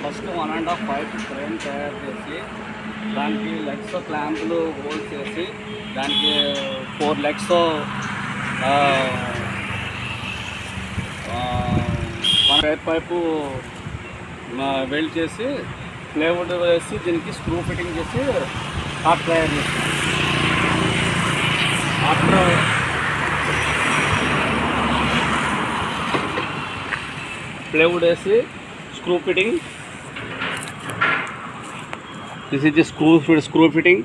First 1.5 pipe frame తయారు చేసి దానికి లెగ్స్ క్లాంపులు హోల్డ్ చేసి దానికి 4 లెగ్స్ పైపు వెల్డ్ చేసి ప్లేవుడ్ వేసి దీనికి స్క్రూ ఫిట్టింగ్ చేసి హాట్ తయారు చేస్తాం. ఆఫ్టర్ ప్లేవుడ్ వేసి screw fitting, this is the screw fitting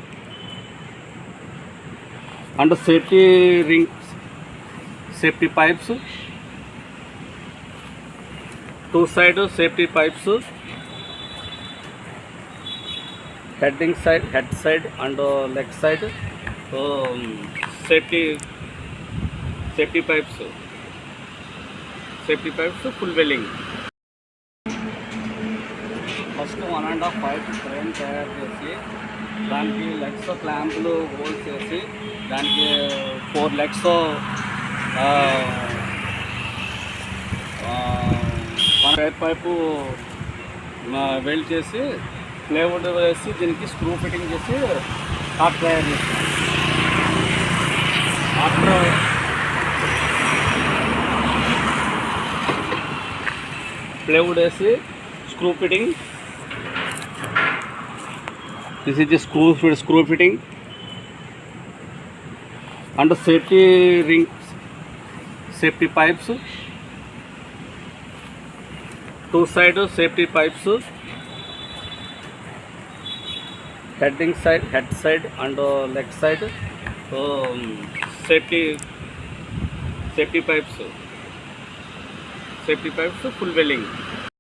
and safety rings, safety pipes, two side safety pipes, head side and leg side, safety pipes full welding. First 1.5 pipe frame తయారు చేసి దానికి legs క్లాంపులు hold చేసి దానికి 4 legs pipe wealth చేసి plywood వేసి దీనికి screw fitting చేసి hot తయారు చేస్తాం. ఆఫ్టర్ ప్లేవుడ్ వేసి screw fitting, this is the screw fitting and safety rings, safety pipes, two side safety pipes, head side and leg side, safety pipes full welding.